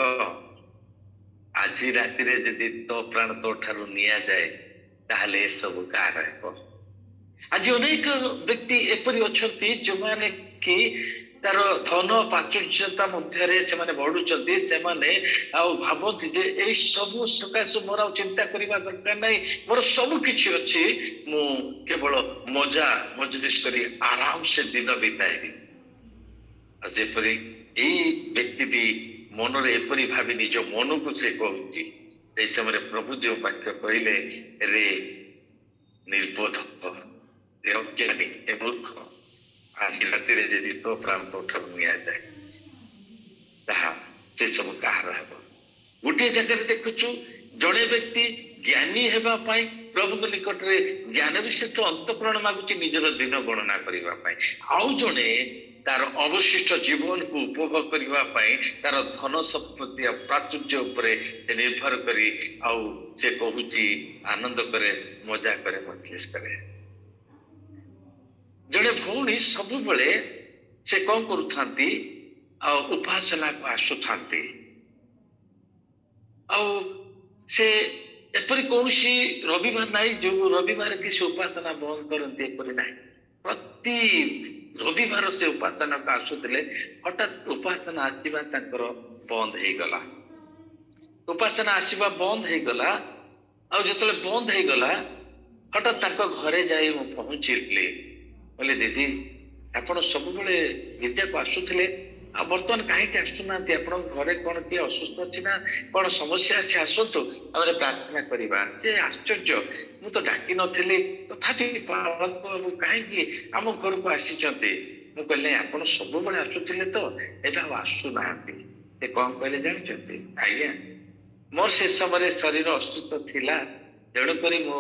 ଆଜି ରାତିରେ ଯଦି ତୋ ପ୍ରାଣ ତୋ ଠାରୁ ନିଆଯାଏ ତାହେଲେ ଏସବୁ କାହାର ହେବ? ଆଜି ଅନେକ ବ୍ୟକ୍ତି ଏପରି ଅଛନ୍ତି ଯେଉଁମାନେ କି ତାର ଧନ ପ୍ରାଚୁର୍ଯ୍ୟତା ମଧ୍ୟରେ ସେମାନେ ବଢୁଛନ୍ତି। ସେମାନେ ଆଉ ଭାବନ୍ତି ଯେ ଏଇ ସବୁ ସକାଶେ ମୋର ଆଉ ଚିନ୍ତା କରିବା ଦରକାର ନାହିଁ, ମୋର ସବୁ କିଛି ଅଛି, ମୁଁ କେବଳ ମଜା ମଜଲିସ କରି ଆରାମ ସେ ଦିନ ବିତାଇବି। ଆଉ ଯେପରି ଏଇ ବ୍ୟକ୍ତିଟି ମନରେ ଏପରି ଭାବି ନିଜ ମନକୁ ସେ କହୁଛି, ସେଇ ସମୟରେ ପ୍ରଭୁ ଯେଉଁ ବାକ୍ୟ କହିଲେ, ରେ ନିର୍ବୋଧ, ଏ ଅଜ୍ଞାନୀ, ଏ ମୂର୍ଖ, ଆଜି ରାତିରେ ଯଦି ତୋ ପ୍ରାଣ ତୋ ଠାରୁ ନିଆଯାଏ ତାହା ସେ ସବୁ କାହାର ହେବ? ଗୋଟିଏ ଜାଗାରେ ଦେଖୁଛୁ, ଜଣେ ବ୍ୟକ୍ତି ଜ୍ଞାନୀ ହେବା ପାଇଁ ପ୍ରଭୁଙ୍କ ନିକଟରେ ଜ୍ଞାନ ବିଶିଷ୍ଟ ଅନ୍ତଃକରଣ ମାଗୁଛି ନିଜର ଦିନ ଗଣନା କରିବା ପାଇଁ। ଆଉ ଜଣେ ତାର ଅବଶିଷ୍ଟ ଜୀବନକୁ ଉପଭୋଗ କରିବା ପାଇଁ ତାର ଧନ ସମ୍ପତ୍ତି ଆଉ ପ୍ରାଚୁର୍ଯ୍ୟ ଉପରେ ସେ ନିର୍ଭର କରି ଆଉ ସେ କହୁଛି ଆନନ୍ଦ କରେ, ମଜା କରେ, ମଜଲିସ କରେ। ଜଣେ ଭଉଣୀ ସବୁବେଳେ ସେ କଣ କରୁଥାନ୍ତି, ଆଉ ଉପାସନାକୁ ଆସୁଥାନ୍ତି। ଆଉ ସେ ଏପରି କୌଣସି ରବିବାର ନାହିଁ ଯୋଉ ରବିବାର କି ସେ ଉପାସନା ବନ୍ଦ କରନ୍ତି, ଏପରି ନାହିଁ। ପ୍ରତି ରବିବାର ସେ ଉପାସନାକୁ ଆସୁଥିଲେ। ହଠାତ୍ ଉପାସନା ଆସିବା ତାଙ୍କର ବନ୍ଦ ହେଇଗଲା। ଉପାସନା ଆସିବା ବନ୍ଦ ହେଇଗଲା। ଆଉ ଯେତେବେଳେ ବନ୍ଦ ହେଇଗଲା, ହଠାତ୍ ତାଙ୍କ ଘରେ ଯାଇ ମୁଁ ପହଞ୍ଚିଲି। କହିଲେ, ଦିଦି, ଆପଣ ସବୁବେଳେ ଗିର୍ଜାକୁ ଆସୁଥିଲେ, ଆଉ ବର୍ତ୍ତମାନ କାହିଁକି ଆସୁନାହାନ୍ତି? ଆପଣଙ୍କ ଘରେ କଣ କିଏ ଅସୁସ୍ଥ ଅଛି ନା କଣ ସମସ୍ୟା ଅଛି? ଆସନ୍ତୁ, ଆମେ ପ୍ରାର୍ଥନା କରିବା। ସେ ଆଶ୍ଚର୍ଯ୍ୟ, ମୁଁ ତ ଡାକି ନଥିଲି, ତଥାପି କାହିଁକି ଆମ ଘରକୁ ଆସିଛନ୍ତି? ମୁଁ କହିଲି, ଆପଣ ସବୁବେଳେ ଆସୁଥିଲେ ତ, ଏବେ ଆଉ ଆସୁନାହାନ୍ତି। ସେ କଣ କହିଲେ ଜାଣିଛନ୍ତି? ଆଜ୍ଞା, ମୋର ସେ ସମୟରେ ଶରୀର ଅସୁସ୍ଥ ଥିଲା, ତେଣୁକରି ମୁଁ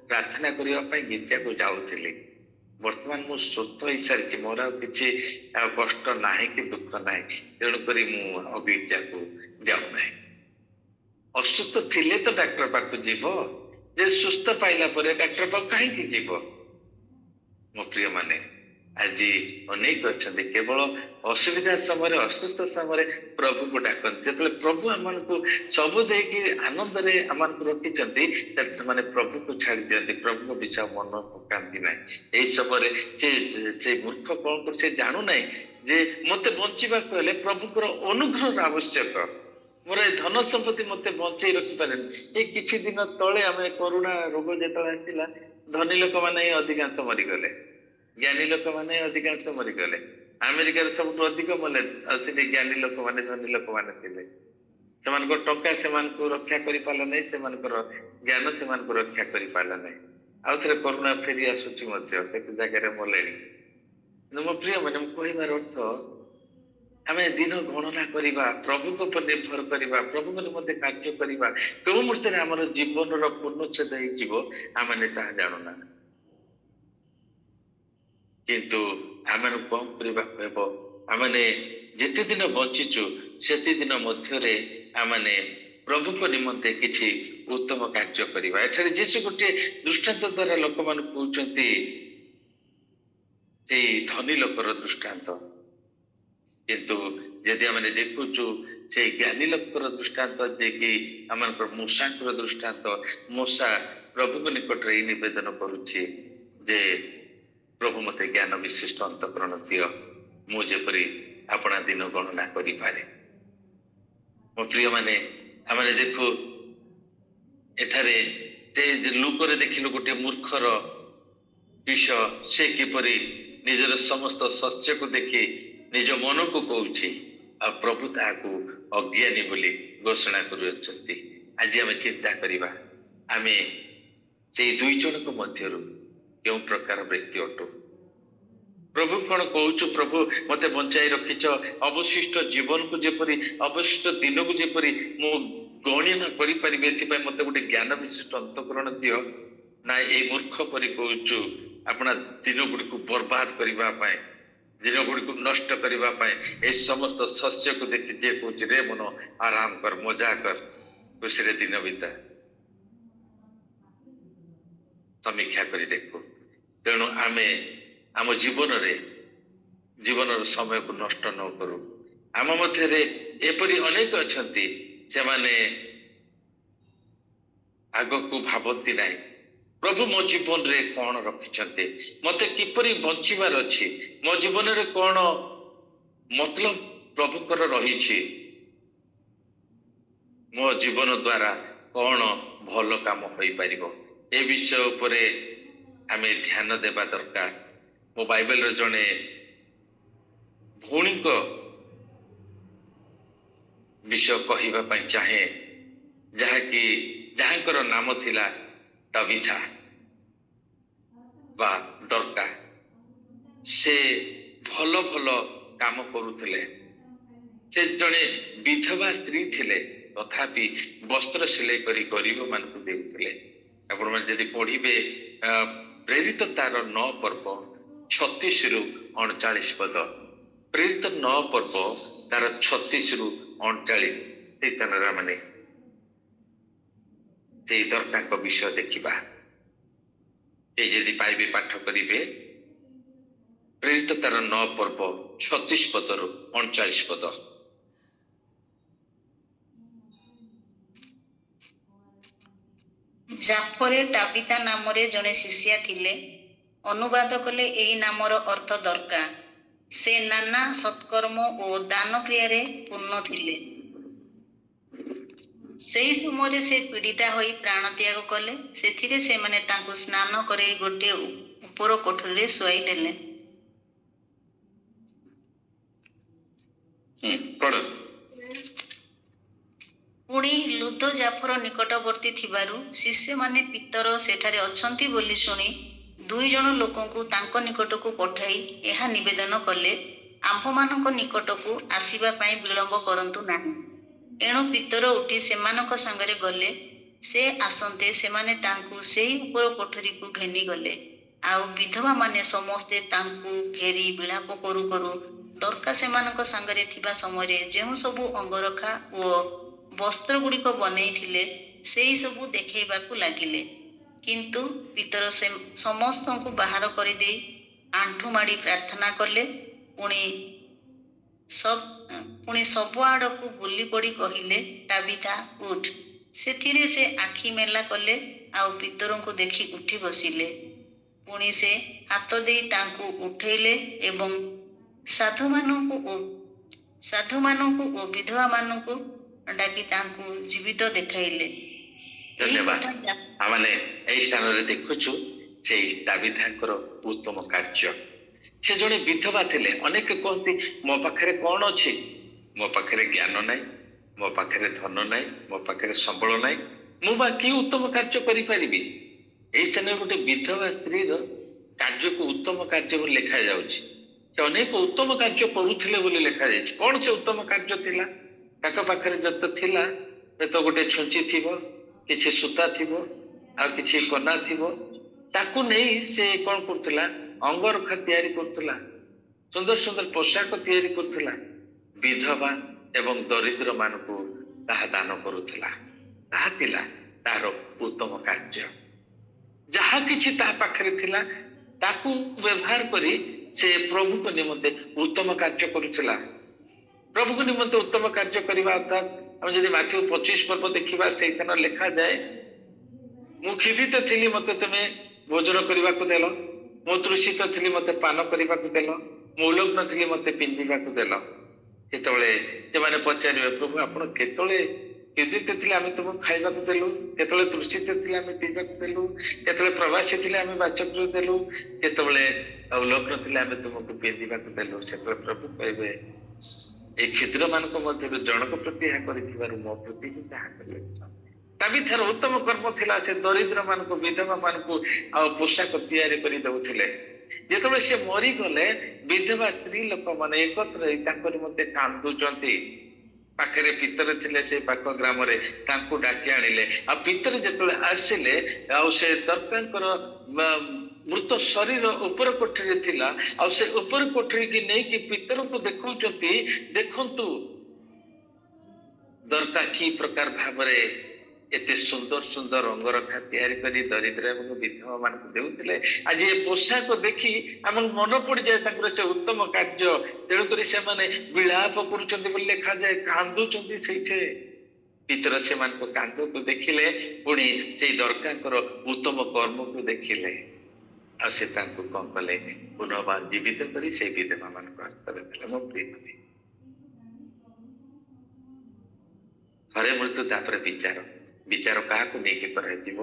ପ୍ରାର୍ଥନା କରିବା ପାଇଁ ଗିର୍ଜାକୁ ଯାଉଥିଲି। ବର୍ତ୍ତମାନ ମୁଁ ସୁସ୍ଥ ହେଇସାରିଛି, ମୋର ଆଉ କିଛି ଆଉ କଷ୍ଟ ନାହିଁ କି ଦୁଃଖ ନାହିଁ, ତେଣୁକରି ମୁଁ ଆଉ ଗିର୍ଜାକୁ ଯାଉନାହିଁ। ଅସୁସ୍ଥ ଥିଲେ ତ ଡାକ୍ତର ପାଖକୁ ଯିବ, ଯେ ସୁସ୍ଥ ପାଇଲା ପରେ ଡାକ୍ତର ପାଖକୁ କାହିଁକି ଯିବ? ମୋ ପ୍ରିୟ ମାନେ, ଆଜି ଅନେକ ଅଛନ୍ତି କେବଳ ଅସୁବିଧା ସମୟରେ ଅସୁସ୍ଥ ସମୟରେ ପ୍ରଭୁକୁ ଡାକନ୍ତି। ଯେତେବେଳେ ପ୍ରଭୁ ଆମମାନଙ୍କୁ ସବୁ ଦେଇକି ଆନନ୍ଦରେ ଆମମାନଙ୍କୁ ରଖିଛନ୍ତି ତାହେଲେ ସେମାନେ ପ୍ରଭୁକୁ ଛାଡି ଦିଅନ୍ତି, ପ୍ରଭୁଙ୍କ ବିଷୟ ମନ ପକାନ୍ତି ନାହିଁ। ଏଇ ସମୟରେ ସେ ମୂର୍ଖ କଣ କରୁଛି ଜାଣୁନାହିଁ ଯେ ମତେ ବଞ୍ଚିବାକୁ ହେଲେ ପ୍ରଭୁଙ୍କର ଅନୁଗ୍ରହର ଆବଶ୍ୟକ। ମୋର ଏ ଧନ ସମ୍ପତ୍ତି ମତେ ବଞ୍ଚେଇ ରଖିପାରେନି। ଏଇ କିଛି ଦିନ ତଳେ ଆମେ କରୋନା ରୋଗ ଯେତେବେଳେ ଆସିଲା ଧନୀ ଲୋକମାନେ ହିଁ ଅଧିକାଂଶ ମରିଗଲେ, ଜ୍ଞାନୀ ଲୋକମାନେ ଅଧିକାଂଶ ମରିଗଲେ। ଆମେରିକାରେ ସବୁଠୁ ଅଧିକ ମଲେ ଆଉ ସେଠି ଜ୍ଞାନୀ ଲୋକମାନେ ଧନୀ ଲୋକମାନେ ଥିଲେ। ସେମାନଙ୍କ ଟଙ୍କା ସେମାନଙ୍କୁ ରକ୍ଷା କରିପାରିଲା ନାହିଁ, ସେମାନଙ୍କର ଜ୍ଞାନ ସେମାନଙ୍କୁ ରକ୍ଷା କରିପାରିଲା ନାହିଁ। ଆଉ ଥରେ କରୋନା ଫେରି ଆସୁଛି ମଧ୍ୟ, କେତେ ଜାଗାରେ ମଲେଣି। କିନ୍ତୁ ମୋ ପ୍ରିୟ ମାନେ ମୁଁ କହିବାର ଅର୍ଥ ଆମେ ଦିନ ଗଣନା କରିବା, ପ୍ରଭୁଙ୍କ ଉପରେ ନିର୍ଭର କରିବା, ପ୍ରଭୁଙ୍କ ନିମନ୍ତେ କାର୍ଯ୍ୟ କରିବା। କେଉଁ ମୁହୂର୍ତ୍ତରେ ଆମର ଜୀବନର ପୂର୍ଣ୍ଣଚ୍ଛେଦ ହେଇଯିବ ଆମେ ତାହା ଜାଣୁନା। କିନ୍ତୁ ଆମେ କଣ କରିବାକୁ ହେବ? ଆମେ ଯେତେ ଦିନ ବଞ୍ଚିଛୁ ସେତେ ଦିନ ମଧ୍ୟରେ ଆମେ ପ୍ରଭୁଙ୍କ ନିମନ୍ତେ କିଛି ଉତ୍ତମ କାର୍ଯ୍ୟ କରିବା। ଏଠାରେ ଯୀଶୁ ଗୋଟିଏ ଦୃଷ୍ଟାନ୍ତ ଦ୍ୱାରା ଲୋକମାନଙ୍କୁ କହୁଛନ୍ତି, ସେଇ ଧନୀ ଲୋକର ଦୃଷ୍ଟାନ୍ତ। କିନ୍ତୁ ଯଦି ଆମେ ଦେଖୁଛୁ ସେଇ ଜ୍ଞାନୀ ଲୋକର ଦୃଷ୍ଟାନ୍ତ, ଯେ କି ଆମଙ୍କର ମୂଷାଙ୍କର ଦୃଷ୍ଟାନ୍ତ। ମୂଷା ପ୍ରଭୁଙ୍କ ନିକଟରେ ଏଇ ନିବେଦନ କରୁଛି ଯେ ପ୍ରଭୁ ମତେ ଜ୍ଞାନ ବିଶିଷ୍ଟ ଅନ୍ତଃକରଣ ଦିଅ, ମୁଁ ଯେପରି ଆପଣା ଦିନ ଗଣନା କରିପାରେ। ମୋ ପ୍ରିୟ ମାନେ ଆମେ ଦେଖୁ ଏଠାରେ ଲୁକରେ ଦେଖିଲୁ ଗୋଟେ ମୂର୍ଖର ବିଷ, ସେ କିପରି ନିଜର ସମସ୍ତ ଶସ୍ୟକୁ ଦେଖି ନିଜ ମନକୁ କହୁଛି ଆଉ ପ୍ରଭୁ ତାହାକୁ ଅଜ୍ଞାନୀ ବୋଲି ଘୋଷଣା କରୁଅଛନ୍ତି। ଆଜି ଆମେ ଚିନ୍ତା କରିବା ଆମେ ସେଇ ଦୁଇ ଜଣଙ୍କ ମଧ୍ୟରୁ କେଉଁ ପ୍ରକାର ବ୍ୟକ୍ତି ଅଟୁ? ପ୍ରଭୁ କଣ କହୁଛୁ? ପ୍ରଭୁ ମତେ ବଞ୍ଚାଇ ରଖିଛ, ଅବଶିଷ୍ଟ ଜୀବନକୁ ଯେପରି, ଅବଶିଷ୍ଟ ଦିନକୁ ଯେପରି ମୁଁ ଗଣନା କରିପାରିବି, ଏଥିପାଇଁ ମତେ ଗୋଟେ ଜ୍ଞାନ ବିଶିଷ୍ଟ ଅନ୍ତଃକରଣ ଦିଅ। ନା ଏଇ ମୂର୍ଖ ପରି କହୁଛୁ ଆପଣା ଦିନ ଗୁଡ଼ିକୁ ବର୍ବାଦ କରିବା ପାଇଁ, ଦିନ ଗୁଡ଼ିକୁ ନଷ୍ଟ କରିବା ପାଇଁ এই ସମସ୍ତ ଶସ୍ୟକୁ ଦେଖି ଯିଏ କହୁଛି ରେ ମନ ଆରାମ କର, ମଜା କର, ଖୁସିରେ ଦିନ ବିତା। ସମୀକ୍ଷା କରି ଦେଖୁ। ତେଣୁ ଆମେ ଆମ ଜୀବନର ସମୟକୁ ନଷ୍ଟ ନ କରୁ। ଆମ ମଧ୍ୟରେ ଏପରି ଅନେକ ଅଛନ୍ତି ସେମାନେ ଆଗକୁ ଭାବନ୍ତି ନାହିଁ ପ୍ରଭୁ ମୋ ଜୀବନରେ କଣ ରଖିଛନ୍ତି, ମତେ କିପରି ବଞ୍ଚିବାର ଅଛି, ମୋ ଜୀବନରେ କଣ ମତଲବ ପ୍ରଭୁଙ୍କର ରହିଛି, ମୋ ଜୀବନ ଦ୍ୱାରା କଣ ଭଲ କାମ ହୋଇପାରିବ, ଏ ବିଷୟ ଉପରେ ଆମେ ଧ୍ୟାନ ଦେବା ଦରକାର। ମୋ ବାଇବେଲର ଜଣେ ଭଉଣୀଙ୍କ ବିଷୟ କହିବା ପାଇଁ ଚାହେଁ, ଯାହାଙ୍କର ନାମ ଥିଲା ତବିଥା ବା ଦର୍କା। ସେ ଭଲ ଭଲ କାମ କରୁଥିଲେ। ସେ ଜଣେ ବିଧବା ସ୍ତ୍ରୀ ଥିଲେ, ତଥାପି ବସ୍ତ୍ର ସିଲେଇ କରି ଗରିବ ମାନଙ୍କୁ ଦେଉଥିଲେ। ଆପଣମାନେ ଯଦି ପଢିବେ ପ୍ରେରିତ ତାର 9 ପର୍ବ 36ରୁ 39 ପଦ, ପ୍ରେରିତ 9 ପର୍ବ ତାର 36ରୁ 39, ସେଇ ତାର ମାନେ ସେଇ ଦର୍କାଙ୍କ ବିଷୟ ଦେଖିବା। ଏ ଯଦି ପାଇବେ ପାଠ କରିବେ, ପ୍ରେରିତ ତାର 9 ପର୍ବ 36 ପଦରୁ 39 ପଦ। ଜାଫରେ ଟାବିତା ନାମରେ ଜଣେ ଶିଷ୍ୟା ଥିଲେ। ଅନୁବାଦ କଲେ ଏହି ନାମର ଅର୍ଥ ଦର୍କା। ସେ ନାନା ସତ୍କର୍ମ ଓ ଦାନ କ୍ରିୟାରେ ପୂର୍ଣ୍ଣ ଥିଲେ। ସେହି ସମୟରେ ସେ ପୀଡ଼ିତା ହୋଇ ପ୍ରାଣ ତ୍ୟାଗ କଲେ। ସେଥିରେ ସେମାନେ ତାଙ୍କୁ ସ୍ନାନ କରାଇ ଗୋଟିଏ ଉପର କୋଠରୀରେ ଶୁଆଇ ଦେଲେ। ପୁଣି ଲୁଦ ଜାଫର ନିକଟବର୍ତ୍ତୀ ଥିବାରୁ ଶିଷ୍ୟମାନେ ପିତର ସେଠାରେ ଅଛନ୍ତି ବୋଲି ଶୁଣି 2 ଜଣ ଲୋକଙ୍କୁ ତାଙ୍କ ନିକଟକୁ ପଠାଇ ଏହା ନିବେଦନ କଲେ, ଆମ୍ଭମାନଙ୍କ ନିକଟକୁ ଆସିବା ପାଇଁ ବିଳମ୍ବ କରନ୍ତୁ ନାହିଁ। ଏଣୁ ପିତର ଉଠି ସେମାନଙ୍କ ସାଙ୍ଗରେ ଗଲେ। ସେ ଆସନ୍ତେ ସେମାନେ ତାଙ୍କୁ ସେହି ଉପର କୋଠରୀକୁ ଘେନିଗଲେ। ଆଉ ବିଧବାମାନେ ସମସ୍ତେ ତାଙ୍କୁ ଘେରି ବିଳାପ କରୁ କରୁ ଦର୍କା ସେମାନଙ୍କ ସାଙ୍ଗରେ ଥିବା ସମୟରେ ଯେଉଁ ସବୁ ଅଙ୍ଗରଖା ଓ ବସ୍ତ୍ର ଗୁଡ଼ିକ ବନେଇଥିଲେ ସେହି ସବୁ ଦେଖାଇବାକୁ ଲାଗିଲେ। କିନ୍ତୁ ପିତର ସମସ୍ତଙ୍କୁ ବାହାର କରିଦେଇ ଆଣ୍ଠୁ ମାଡ଼ି ପ୍ରାର୍ଥନା କଲେ। ପୁଣି ସବୁଆଡ଼କୁ ବୁଲି ପଡ଼ି କହିଲେ, ଟାବିଥା ଉଠ। ସେଥିରେ ସେ ଆଖି ମେଲା କଲେ ଆଉ ପିତରଙ୍କୁ ଦେଖି ଉଠି ବସିଲେ। ପୁଣି ସେ ହାତ ଦେଇ ତାଙ୍କୁ ଉଠେଇଲେ ଏବଂ ସାଧୁମାନଙ୍କୁ ଓ ବିଧବାମାନଙ୍କୁ ଡାକି ତାଙ୍କୁ ଜୀବିତ ଦେଖାଇଲେ। ଏହି ଧନ୍ୟବାଦ। କଥା ଆମେ এই ସ୍ଥାନରେ ଦେଖୁଛୁ ସେଇ ଟାବିଥାଙ୍କର ଉତ୍ତମ କାର୍ଯ୍ୟ। ସେ ଜଣେ ବିଧବା ଥିଲେ। ଅନେକ କହନ୍ତି ମୋ ପାଖରେ କଣ ଅଛି, ମୋ ପାଖରେ ଜ୍ଞାନ ନାହିଁ, ମୋ ପାଖରେ ଧନ ନାହିଁ, ମୋ ପାଖରେ ସମ୍ବଳ ନାହିଁ, ମୁଁ ବା କି ଉତ୍ତମ କାର୍ଯ୍ୟ କରିପାରିବି। এই ସ୍ଥାନରେ ଗୋଟେ ବିଧବା ସ୍ତ୍ରୀର କାର୍ଯ୍ୟକୁ ଉତ୍ତମ କାର୍ଯ୍ୟ ବୋଲି ଲେଖାଯାଉଛି। ସେ ଅନେକ ଉତ୍ତମ କାର୍ଯ୍ୟ କରୁଥିଲେ ବୋଲି ଲେଖାଯାଇଛି। କଣ ସେ ଉତ୍ତମ କାର୍ଯ୍ୟ ଥିଲା? ତାଙ୍କ ପାଖରେ ଯତ ଥିଲା ତ ଗୋଟେ ଛୁଞ୍ଚି ଥିବ, କିଛି ସୂତା ଥିବ, ଆଉ କିଛି କନା ଥିବ। ତାକୁ ନେଇ ସେ କଣ କରୁଥିଲା? ଅଙ୍ଗରଖା ତିଆରି କରୁଥିଲା, ସୁନ୍ଦର ସୁନ୍ଦର ପୋଷାକ ତିଆରି କରୁଥିଲା, ବିଧବା ଏବଂ ଦରିଦ୍ର ମାନଙ୍କୁ ତାହା ଦାନ କରୁଥିଲା। ତାହା ଥିଲା ତାର ଉତ୍ତମ କାର୍ଯ୍ୟ। ଯାହା କିଛି ତା ପାଖରେ ଥିଲା ତାକୁ ବ୍ୟବହାର କରି ସେ ପ୍ରଭୁଙ୍କ ନିମନ୍ତେ ଉତ୍ତମ କାର୍ଯ୍ୟ କରୁଥିଲା। ପ୍ରଭୁଙ୍କ ନିମନ୍ତେ ଉତ୍ତମ କାର୍ଯ୍ୟ କରିବା ଅର୍ଥାତ୍ ଆମେ ଯଦି ମାଥ୍ୟୁ 25 ପର୍ବ ଦେଖିବା, ସେଇଦିନ ଲେଖାଯାଏ, ମୁଁ କ୍ଷୁଧିତ ଥିଲି ମତେ ତୁମେ ଭୋଜନ କରିବାକୁ ଦେଲ, ମୁଁ ତୃଷିତ ଥିଲି ମତେ ପାନ କରିବାକୁ ଦେଲ, ମୁଁ ଉଲଗ୍ନ ଥିଲି ମତେ ପିନ୍ଧିବାକୁ ଦେଲ। ସେତେବେଳେ ସେମାନେ ପଚାରିବେ, ପ୍ରଭୁ ଆପଣ କେତେବେଳେ କ୍ଷୁଧିତ ଥିଲେ ଆମେ ତୁମକୁ ଖାଇବାକୁ ଦେଲୁ, କେତେବେଳେ ତୃଷିତ ଥିଲେ ଆମେ ପିଇବାକୁ ଦେଲୁ, କେତେବେଳେ ପ୍ରବାସୀ ଥିଲେ ଆମେ ବାସଗୃହ ଦେଲୁ, କେତେବେଳେ ଉଲଗ୍ନ ଥିଲେ ଆମେ ତୁମକୁ ପିନ୍ଧିବାକୁ ଦେଲୁ। ସେତେବେଳେ ପ୍ରଭୁ କହିବେ, এই କ୍ଷୁଦ୍ର ମାନଙ୍କ ମଧ୍ୟରୁ ଜଣକ ପ୍ରତି ଏହା କରିଥିବାରୁ ମୋ ପ୍ରତି ହିଁ ତାହା କରିଅଛ। ଟାବିଥାର ଉତ୍ତମ କର୍ମ ଥିଲା, ସେ ଦରିଦ୍ର ମାନଙ୍କୁ, ବିଧବା ମାନଙ୍କୁ ଆଉ ପୋଷାକ ତିଆରି କରି ଦଉଥିଲେ। ଯେତେବେଳେ ସେ ମରିଗଲେ, ବିଧବା ସ୍ତ୍ରୀ ଲୋକମାନେ ଏକତ୍ର ହେଇ ତାଙ୍କ ନିମନ୍ତେ କାନ୍ଦୁଛନ୍ତି। ପାଖରେ ପିତର ଥିଲେ ସେ ପାଖ ଗ୍ରାମରେ, ତାଙ୍କୁ ଡାକି ଆଣିଲେ। ଆଉ ପିତର ଯେତେବେଳେ ଆସିଲେ, ଆଉ ସେ ଦର୍କାଙ୍କର ମୃତ ଶରୀର ଉପର କୋଠରୀରେ ଥିଲା, ଆଉ ସେ ଉପର କୋଠରୀକି ନେଇକି ପିତରଙ୍କୁ ଦେଖଉଛନ୍ତି, ଦେଖନ୍ତୁ ଦର୍କା କି ପ୍ରକାର ଭାବରେ ଏତେ ସୁନ୍ଦର ସୁନ୍ଦର ଅଙ୍ଗରଖା ତିଆରି କରି ଦରିଦ୍ର ଏବଂ ବିଧବା ମାନଙ୍କୁ ଦେଉଥିଲେ। ଆଜି ଏ ପୋଷାକ ଦେଖି ଆମର ମନେ ପଡିଯାଏ ତାଙ୍କର ସେ ଉତ୍ତମ କାର୍ଯ୍ୟ। ତେଣୁକରି ସେମାନେ ବିଳାପ କରୁଛନ୍ତି ବୋଲି ଲେଖାଯାଏ, କାନ୍ଦୁଛନ୍ତି ସେଇଠି। ପିତର ସେମାନଙ୍କ କାନ୍ଦକୁ ଦେଖିଲେ, ପୁଣି ସେଇ ଦର୍କାଙ୍କର ଉତ୍ତମ କର୍ମକୁ ଦେଖିଲେ, ଆଉ ସେ ତାଙ୍କୁ କଣ କଲେ? ପୁନର୍ବାର ଜୀବିତ କରି ସେଇ ବିଧବା ମାନଙ୍କ ହସ୍ତରେ ଦେଲେ। ମୋ ପ୍ରିୟ, ଥରେ ମୃତ୍ୟୁ ତାପରେ ବିଚାର। ବିଚାର କାହାକୁ ନେଇକି କରାଯିବ?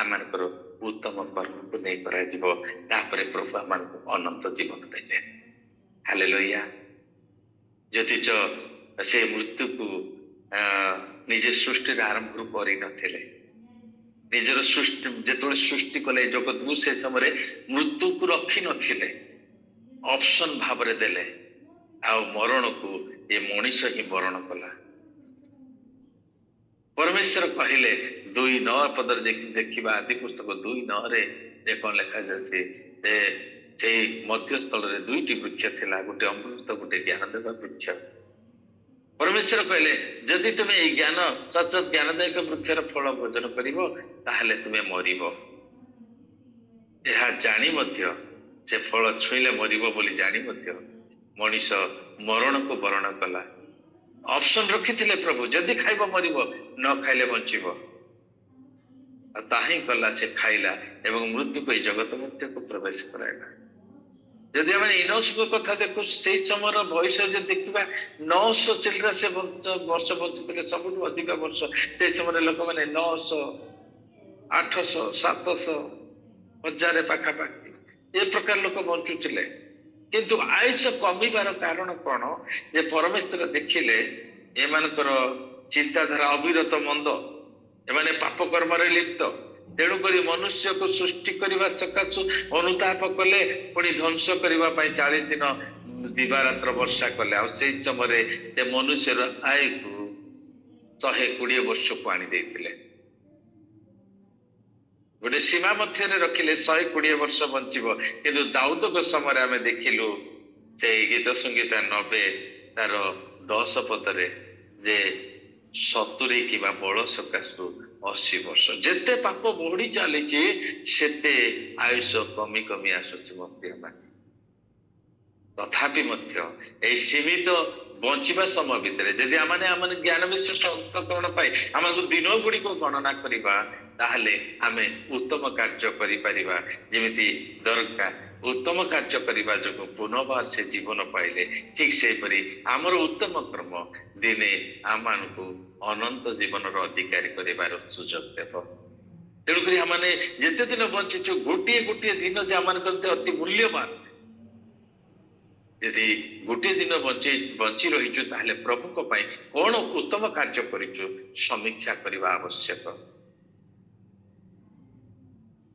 ଆମମାନଙ୍କର ଉତ୍ତମ କର୍ମକୁ ନେଇ କରାଯିବ। ତାପରେ ପ୍ରଭୁ ଆମମାନଙ୍କୁ ଅନନ୍ତ ଜୀବନ ଦେଲେ। ହାଲେଲୁୟା। ଯଦିଚ ସେ ମୃତ୍ୟୁକୁ ନିଜେ ସୃଷ୍ଟିର ଆରମ୍ଭରୁ କରିନଥିଲେ, ନିଜର ସୃଷ୍ଟି ଯେତେବେଳେ ସୃଷ୍ଟି କଲେ ଜଗତକୁ, ସେ ସମୟରେ ମୃତ୍ୟୁକୁ ରଖିନଥିଲେ, ଅପସନ ଭାବରେ ଦେଲେ। ଆଉ ମରଣକୁ ଏ ମଣିଷ ହିଁ ବରଣ କଲା। ପରମେଶ୍ୱର କହିଲେ 2:9 ପଦରେ ଦେଖିବା, ଆଦି ପୁସ୍ତକ 2:9ରେ କଣ ଲେଖାଯାଉଛି? ସେଇ ମଧ୍ୟସ୍ଥଳରେ 2ଟି ବୃକ୍ଷ ଥିଲା, ଗୋଟେ ଅମୃତ, ଗୋଟେ ଜ୍ଞାନ ଦେବା ବୃକ୍ଷ। ପରମେଶ୍ୱର କହିଲେ, ଯଦି ତୁମେ ଏଇ ସତ ଜ୍ଞାନଦାୟକ ବୃକ୍ଷର ଫଳ ଭୋଜନ କରିବ, ତାହେଲେ ତୁମେ ମରିବ। ଏହା ଜାଣି ମଧ୍ୟ, ସେ ଫଳ ଛୁଇଁଲେ ମରିବ ବୋଲି ଜାଣି ମଧ୍ୟ ମଣିଷ ମରଣକୁ ବରଣ କଲା। ଅପସନ ରଖିଥିଲେ ପ୍ରଭୁ, ଯଦି ଖାଇବ ମରିବ, ନ ଖାଇଲେ ବଞ୍ଚିବ। ଆଉ ତାହା ହିଁ କଲା, ସେ ଖାଇଲା ଏବଂ ମୃତ୍ୟୁକୁ ଏଇ ଜଗତ ମଧ୍ୟକୁ ପ୍ରବେଶ କରାଇଲା। ଯଦି ଆମେ ଇନୋସଙ୍କ କଥା ଦେଖୁ, ସେଇ ସମୟର ବୟସ ଯଦି ଦେଖିବା, 900 ଚିଲ୍ଡ୍ରା ସେ ବର୍ଷ ବଞ୍ଚୁଥିଲେ, ସବୁଠୁ ଅଧିକ ବର୍ଷ। ସେଇ ସମୟରେ ଲୋକମାନେ 900, 800, 700, 1000 ପାଖାପାଖି ଏ ପ୍ରକାର ଲୋକ ବଞ୍ଚୁଥିଲେ। କିନ୍ତୁ ଆୟୁଷ କମିବାର କାରଣ କଣ? ଯେ ପରମେଶ୍ୱର ଦେଖିଲେ ଏମାନଙ୍କର ଚିନ୍ତାଧାରା ଅବିରତ ମନ୍ଦ, ଏମାନେ ପାପ କର୍ମରେ ଲିପ୍ତ। ତେଣୁକରି ମନୁଷ୍ୟକୁ ସୃଷ୍ଟି କରିବା ସକାଶୁ ଅନୁତାପ କଲେ, ପୁଣି ଧ୍ୱଂସ କରିବା ପାଇଁ 40 ଦିନ ଦିବାରାତ୍ର ବର୍ଷା କଲେ। ଆଉ ସେଇ ସମୟରେ ସେ ମନୁଷ୍ୟର ଆୟୁକୁ 120 ବର୍ଷକୁ ଆଣି ଦେଇଥିଲେ। ଗୋଟେ ସୀମା ମଧ୍ୟରେ ରଖିଲେ 120 ବର୍ଷ ବଞ୍ଚିବ। କିନ୍ତୁ ଦାଉଦଙ୍କ ସମୟରେ ଆମେ ଦେଖିଲୁ, ସେଇ ଗୀତ ସଂଗୀତା 90 ତାର 10 ପଦରେ, ଯେ 70 କିମ୍ବା ବଳ ସକାଶୁ 80 ବର୍ଷ। ଯେତେ ପାପ ବଢି ଚାଲିଛି, ସେତେ ଆୟୁଷ କମି କମି ଆସୁଛି ମୋ ପ୍ରିୟମାନେ। ତଥାପି ମଧ୍ୟ ଏଇ ସୀମିତ ବଞ୍ଚିବା ସମୟ ଭିତରେ ଯଦି ଆମେ ଜ୍ଞାନ ବିଶିଷ୍ଟ ଅନ୍ତଃକରଣ ପାଇଁ ଆମକୁ ଦିନ ଗୁଡ଼ିକୁ ଗଣନା କରିବା ତାହେଲେ ଆମେ ଉତ୍ତମ କାର୍ଯ୍ୟ କରିପାରିବା। ଯେମିତି ଦରକାର ଉତ୍ତମ କାର୍ଯ୍ୟ କରିବା ଯୋଗୁଁ ପୁନର୍ବାର ସେ ଜୀବନ ପାଇଲେ, ଠିକ ସେହିପରି ଆମର ଉତ୍ତମ କର୍ମ ଦିନେ ଆମମାନଙ୍କୁ ଅନନ୍ତ ଜୀବନର ଅଧିକାରୀ କରିବାର ସୁଯୋଗ ଦେବ। ତେଣୁକରି ଆମେ ଯେତେ ଦିନ ବଞ୍ଚିଛୁ ଗୋଟିଏ ଗୋଟିଏ ଦିନ ଯେ ଆମମାନଙ୍କର ଅତି ମୂଲ୍ୟବାନ। ଯଦି ଗୋଟିଏ ଦିନ ବଞ୍ଚି ରହିଛୁ ତାହେଲେ ପ୍ରଭୁଙ୍କ ପାଇଁ କଣ ଉତ୍ତମ କାର୍ଯ୍ୟ କରିଛୁ ସମୀକ୍ଷା କରିବା ଆବଶ୍ୟକ।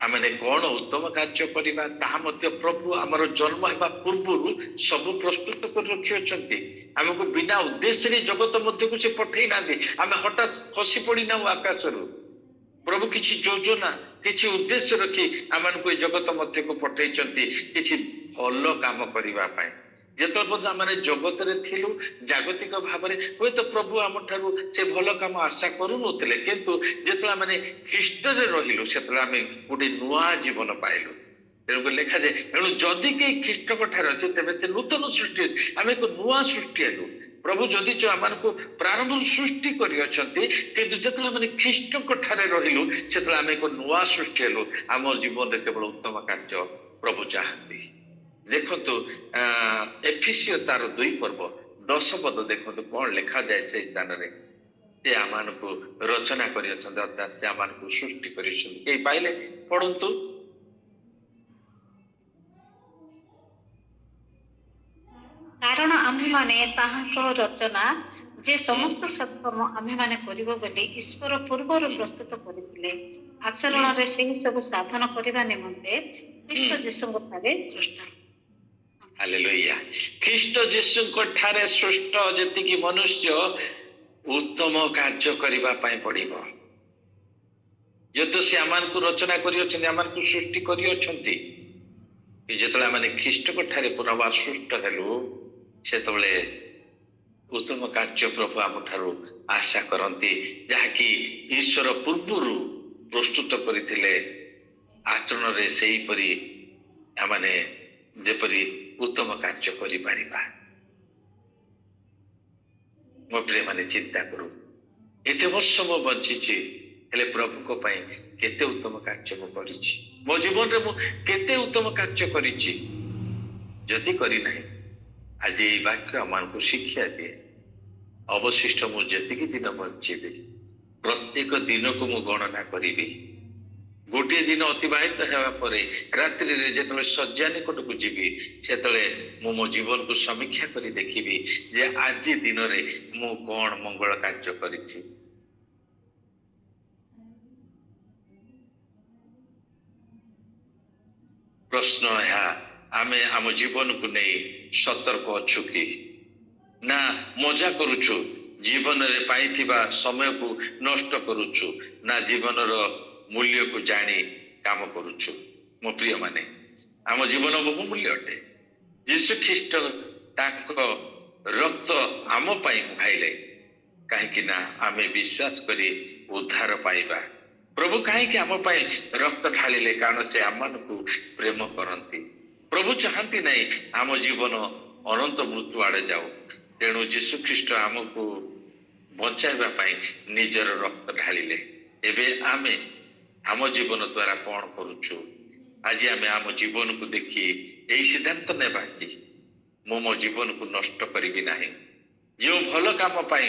ଆମେ କଣ ଉତ୍ତମ କାର୍ଯ୍ୟ କରିବା ତାହା ମଧ୍ୟ ପ୍ରଭୁ ଆମର ଜନ୍ମ ହେବା ପୂର୍ବରୁ ସବୁ ପ୍ରସ୍ତୁତ କରି ରଖିଅଛନ୍ତି। ଆମକୁ ବିନା ଉଦ୍ଦେଶ୍ୟରେ ଜଗତ ମଧ୍ୟକୁ ସେ ପଠେଇ ନାହାନ୍ତି। ଆମେ ହଠାତ୍ ଖସି ପଡିନାହୁଁ ଆକାଶରୁ। ପ୍ରଭୁ କିଛି ଯୋଜନା କିଛି ଉଦ୍ଦେଶ୍ୟ ରଖି ଆମମାନଙ୍କୁ ଏ ଜଗତ ମଧ୍ୟକୁ ପଠେଇଛନ୍ତି କିଛି ଭଲ କାମ କରିବା ପାଇଁ। ଯେତେବେଳେ ପର୍ଯ୍ୟନ୍ତ ଆମେ ଜଗତରେ ଥିଲୁ ଜାଗତିକ ଭାବରେ ହୁଏତ ପ୍ରଭୁ ଆମଠାରୁ ସେ ଭଲ କାମ ଆଶା କରୁନଥିଲେ, କିନ୍ତୁ ଯେତେବେଳେ ଆମେ ଖ୍ରୀଷ୍ଟରେ ରହିଲୁ ସେତେବେଳେ ଆମେ ଗୋଟେ ନୂଆ ଜୀବନ ପାଇଲୁ। ତେଣୁକରି ଲେଖାଯାଏ ତେଣୁ ଯଦି କେହି ଖ୍ରୀଷ୍ଟଙ୍କ ଠାରେ ଅଛି ତେବେ ସେ ନୂତନ ସୃଷ୍ଟି, ଆମେ ଏକ ନୂଆ ସୃଷ୍ଟି ହେଲୁ। ପ୍ରଭୁ ଯଦି ଆମମାନଙ୍କୁ ପ୍ରାରମ୍ଭରୁ ସୃଷ୍ଟି କରିଅଛନ୍ତି, କିନ୍ତୁ ଯେତେବେଳେ ଆମେ ଖ୍ରୀଷ୍ଟଙ୍କ ଠାରେ ରହିଲୁ ସେତେବେଳେ ଆମେ ଏକ ନୂଆ ସୃଷ୍ଟି ହେଲୁ। ଆମ ଜୀବନରେ କେବଳ ଉତ୍ତମ କାର୍ଯ୍ୟ ପ୍ରଭୁ ଚାହାନ୍ତି। ଦେଖନ୍ତୁ ଏଫିସିଓ ତାର 2 ପର୍ବ 10 ପଦ ଦେଖନ୍ତୁ କଣ ଲେଖାଯାଏ ସେଇ ସ୍ଥାନରେ। ସେ ଆମମାନଙ୍କୁ ରଚନା କରିଅଛନ୍ତି, ଅର୍ଥାତ୍ ସେ ଆମମାନଙ୍କୁ ସୃଷ୍ଟି କରିଛନ୍ତି। କେହି ପାଇଲେ ପଢନ୍ତୁ। କାରଣ ଆମ୍ଭେମାନେ ତାହାଙ୍କ ରଚନା ଯେ ସମସ୍ତ ସତ୍କର୍ମ ଆମ୍ଭେମାନେ କରିବ ବୋଲି ଈଶ୍ୱର ପୂର୍ବରୁ ପ୍ରସ୍ତୁତ କରିଥିଲେ, ଆଚରଣରେ ସେହି ସବୁ ସାଧନ କରିବା ନିମନ୍ତେ ଖ୍ରୀଷ୍ଟ ଯୀଶୁଙ୍କ ଠାରେ ସୃଷ୍ଟ। ହାଲେଲୁୟା। ଖ୍ରୀଷ୍ଟ ଯୀଶୁଙ୍କ ଠାରେ ସୃଷ୍ଟ ଯେତିକି ମନୁଷ୍ୟ ଉତ୍ତମ କାର୍ଯ୍ୟ କରିବା ପାଇଁ ପଡିବ। ଯେହେତୁ ସେ ଆମମାନଙ୍କୁ ରଚନା କରିଅଛନ୍ତି, ଆମମାନଙ୍କୁ ସୃଷ୍ଟି କରିଅଛନ୍ତି, ଯେତେବେଳେ ଆମେ ଖ୍ରୀଷ୍ଟଙ୍କ ଠାରେ ପୁନର୍ବାର ସୃଷ୍ଟ ହେଲୁ ସେତେବେଳେ ଉତ୍ତମ କାର୍ଯ୍ୟ ପ୍ରଭୁ ଆମଠାରୁ ଆଶା କରନ୍ତି, ଯାହାକି ଈଶ୍ୱର ପୂର୍ବରୁ ପ୍ରସ୍ତୁତ କରିଥିଲେ। ଆଚରଣରେ ସେହିପରି ଆମେ ଯେପରି ଉତ୍ତମ କାର୍ଯ୍ୟ କରିପାରିବା। ମୋ ପ୍ରିୟମାନେ ଚିନ୍ତା କରୁ, ଏତେ ବର୍ଷ ମୁଁ ବଞ୍ଚିଛି ହେଲେ ପ୍ରଭୁଙ୍କ ପାଇଁ କେତେ ଉତ୍ତମ କାର୍ଯ୍ୟ ମୁଁ କରିଛି? ମୋ ଜୀବନରେ ମୁଁ କେତେ ଉତ୍ତମ କାର୍ଯ୍ୟ କରିଛି? ଯଦି କରିନାହିଁ, ଆଜି ଏଇ ବାକ୍ୟ ଆମମାନଙ୍କୁ ଶିକ୍ଷା ଦିଏ। ଅବଶିଷ୍ଟ ମୁଁ ଯେତିକି ଦିନ ବଞ୍ଚିବି ପ୍ରତ୍ୟେକ ଦିନକୁ ମୁଁ ଗଣନା କରିବି। ଗୋଟିଏ ଦିନ ଅତିବାହିତ ହେବା ପରେ ରାତ୍ରିରେ ଯେତେବେଳେ ଶଯ୍ୟା ନିକଟକୁ ଯିବି ସେତେବେଳେ ମୁଁ ମୋ ଜୀବନକୁ ସମୀକ୍ଷା କରି ଦେଖିବି ଯେ ଆଜି ଦିନରେ ମୁଁ କଣ ମଙ୍ଗଳ କାର୍ଯ୍ୟ କରିଛି। ପ୍ରଶ୍ନ ଏହା, ଆମେ ଆମ ଜୀବନକୁ ନେଇ ସତର୍କ ଅଛୁ କି ନା ମଜା କରୁଛୁ? ଜୀବନରେ ପାଇଥିବା ସମୟକୁ ନଷ୍ଟ କରୁଛୁ ନା ଜୀବନର ମୂଲ୍ୟକୁ ଜାଣି କାମ କରୁଛୁ? ମୋ ପ୍ରିୟ ମାନେ, ଆମ ଜୀବନ ବହୁମୂଲ୍ୟ ଅଟେ। ଯୀଶୁ ଖ୍ରୀଷ୍ଟ ତାଙ୍କ ରକ୍ତ ଆମ ପାଇଁ ବହାଇଲେ, କାହିଁକି ନା ଆମେ ବିଶ୍ୱାସ କରି ଉଦ୍ଧାର ପାଇବା। ପ୍ରଭୁ କାହିଁକି ଆମ ପାଇଁ ରକ୍ତ ଢାଳିଲେ? କାରଣ ସେ ଆମମାନଙ୍କୁ ପ୍ରେମ କରନ୍ତି। ପ୍ରଭୁ ଚାହାନ୍ତି ନାହିଁ ଆମ ଜୀବନ ଅନନ୍ତ ମୃତ୍ୟୁ ଆଡେ ଯାଉ। ତେଣୁ ଯୀଶୁ ଖ୍ରୀଷ୍ଟ ଆମକୁ ବଞ୍ଚାଇବା ପାଇଁ ନିଜର ରକ୍ତ ଢାଳିଲେ। ଏବେ ଆମେ ଆମ ଜୀବନ ଦ୍ୱାରା କଣ କରୁଛୁ? ଆଜି ଆମେ ଆମ ଜୀବନକୁ ଦେଖି ଏଇ ସିଦ୍ଧାନ୍ତ ନେବା କି ମୁଁ ମୋ ଜୀବନକୁ ନଷ୍ଟ କରିବି ନାହିଁ। ଯେଉଁ ଭଲ କାମ ପାଇଁ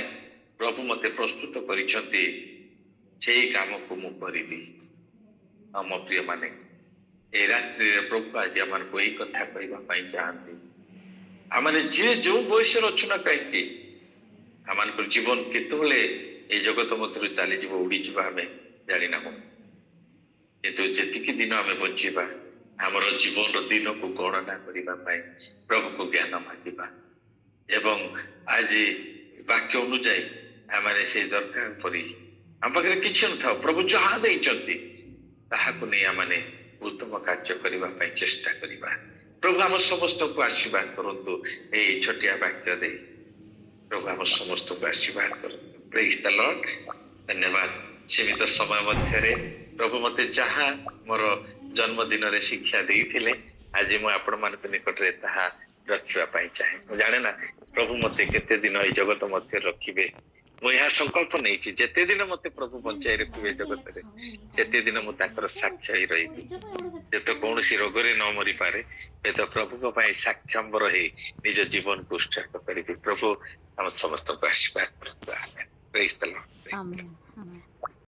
ପ୍ରଭୁ ମତେ ପ୍ରସ୍ତୁତ କରିଛନ୍ତି ସେଇ କାମକୁ ମୁଁ କରିବି। ଆମ ପ୍ରିୟ ମାନେ, এই ରାତ୍ରିରେ ପ୍ରଭୁ ଆଜି ଆମମାନଙ୍କୁ ଏଇ କଥା କହିବା ପାଇଁ ଚାହାନ୍ତି। ଆମେ ଯିଏ ଯେଉଁ ବୟସରେ ଅଛୁ ନା କାହିଁକି, ଆମମାନଙ୍କର ଜୀବନ କେତେବେଳେ ଏଇ ଜଗତ ମଧ୍ୟରୁ ଚାଲିଯିବ, ଉଡ଼ିଯିବା ଆମେ ଜାଣିନାହୁଁ। କିନ୍ତୁ ଯେତିକି ଦିନ ଆମେ ବଞ୍ଚିବା ଆମର ଜୀବନର ଦିନକୁ ଗଣନା କରିବା ପାଇଁ ପ୍ରଭୁଙ୍କୁ ଜ୍ଞାନ ମାଗିବା ଏବଂ ଆଜି ବାକ୍ୟ ଅନୁଯାୟୀ ଆମେ ସେଇ ଦରକାର ପରି ଆମ ପାଖରେ କିଛି ନଥାଉ, ପ୍ରଭୁ ଯାହା ଦେଇଛନ୍ତି ତାହାକୁ ନେଇ ଆମେ ଉତ୍ତମ କାର୍ଯ୍ୟ କରିବା ପାଇଁ ଚେଷ୍ଟା କରିବା। ପ୍ରଭୁ ଆମ ସମସ୍ତଙ୍କୁ ଆଶୀର୍ବାଦ କରନ୍ତୁ। ଏଇ ଛୋଟିଆ ବାକ୍ୟ ଦେଇ ପ୍ରଭୁ ଆମ ସମସ୍ତଙ୍କୁ ଆଶୀର୍ବାଦ କରନ୍ତୁ। ପ୍ରେଜ୍ ଦ ଲର୍ଡ। ଧନ୍ୟବାଦ। ସୀମିତ ସମୟ ମଧ୍ୟରେ ପ୍ରଭୁ ମତେ ଯାହା ମୋର ଜନ୍ମଦିନରେ ଶିକ୍ଷା ଦେଇଥିଲେ ଆଜି ମୁଁ ଆପଣମାନଙ୍କ ନିକଟରେ ତାହା ରଖିବା ପାଇଁ ଚାହେଁ। ମୁଁ ଜାଣେ ନା ପ୍ରଭୁ ମତେ କେତେ ଦିନ ଏଇ ଜଗତ ମଧ୍ୟରେ ରଖିବେ। ମୁଁ ଏହା ସଂକଳ୍ପ ନେଇଛି, ଯେତେ ଦିନ ମତେ ପ୍ରଭୁ ବଞ୍ଚାଇ ରଖିବେ ଜଗତରେ ସେତେ ଦିନ ମୁଁ ତାଙ୍କର ସାକ୍ଷ୍ୟ ହିଁ ରହିବି। ଯେତେ କୌଣସି ରୋଗରେ ନ ମରିପାରେ ହୁଏତ ପ୍ରଭୁଙ୍କ ପାଇଁ ସାକ୍ଷମ୍ବର ହେଇ ନିଜ ଜୀବନକୁ ଉତ୍ସର୍ଗ କରିବି। ପ୍ରଭୁ ଆମ ସମସ୍ତଙ୍କୁ ଆଶୀର୍ବାଦ କରନ୍ତୁ। ଆମେନ୍। ପ୍ରେଜ୍ ଦ ଲର୍ଡ। ଆମେନ୍ ଆମେନ୍।